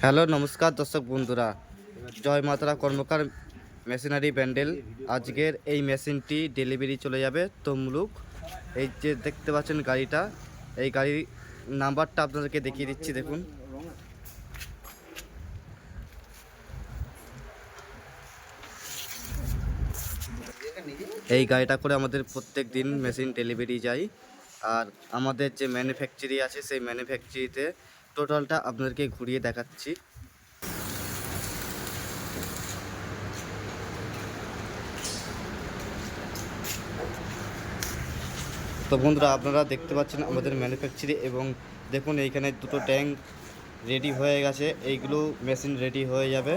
Hello নমস্কার দর্শক বন্ধুরা, জয় মাতারা কর্মকার মেশিনারি ব্যান্ডেল। আজকের এই মেশিনটি ডেলিভারি চলে যাবে তমলুক। এই যে দেখতে পাচ্ছেন গাড়িটা, এই গাড়ির নাম্বারটা আপনাদেরকে দেখিয়ে দিচ্ছি। দেখুন, এই গাড়িটা করে আমাদের প্রত্যেক দিন মেশিন ডেলিভারি যায়। আর আমাদের যে ম্যানুফ্যাকচারি আছে সেই ম্যানুফ্যাকচারিতে টোটালটা আপনাদেরকে ঘুরিয়ে দেখাচ্ছি। তো বন্ধুরা, আপনারা দেখতে পাচ্ছেন আমাদের ম্যানুফ্যাকচারি, এবং দেখুন এইখানে দুটো ট্যাঙ্ক রেডি হয়ে গেছে। এইগুলো মেশিন রেডি হয়ে যাবে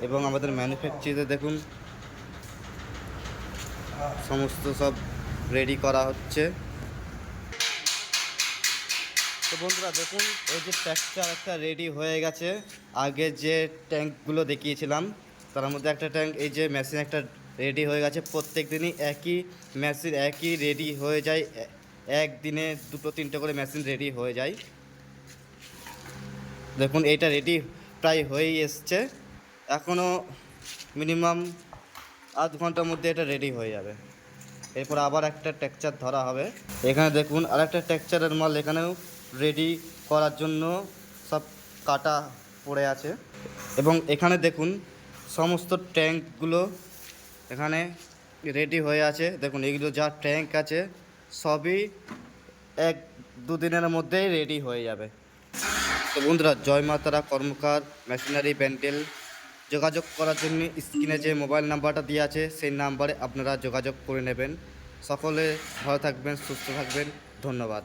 এবং আমাদের ম্যানুফ্যাকচারিতে দেখুন সমস্ত সব রেডি করা হচ্ছে। তো বন্ধুরা দেখুন, এই যে ট্যাঙ্কটা একটা রেডি হয়ে গেছে। আগে যে ট্যাঙ্কগুলো দেখিয়েছিলাম তার মধ্যে একটা ট্যাঙ্ক, এই যে মেশিন একটা রেডি হয়ে গেছে। প্রত্যেক দিনই একই মেশিন একই রেডি হয়ে যায়, একদিনে দুটো তিনটে করে মেশিন রেডি হয়ে যায়। দেখুন এইটা রেডি প্রায় হয়েই এসছে, এখনও মিনিমাম আধ ঘন্টার মধ্যে এটা রেডি হয়ে যাবে। এরপর আবার একটা টেক্সচার ধরা হবে। এখানে দেখুন আরেকটা টেক্সচারের মাল এখানেও রেডি করার জন্য সব কাটা পড়ে আছে। এবং এখানে দেখুন সমস্ত ট্যাঙ্কগুলো এখানে রেডি হয়ে আছে। দেখুন এইগুলো যা ট্যাঙ্ক আছে সবই এক দুদিনের মধ্যেই রেডি হয়ে যাবে। তো বন্ধুরা, জয় মাতারা কর্মকার মেশিনারি ব্যান্ডেল। যোগাযোগ করার জন্য স্ক্রিনে যে মোবাইল নাম্বারটা দেওয়া আছে সেই নাম্বারে আপনারা যোগাযোগ করে নেবেন। সকলে ভালো থাকবেন, সুস্থ থাকবেন। ধন্যবাদ।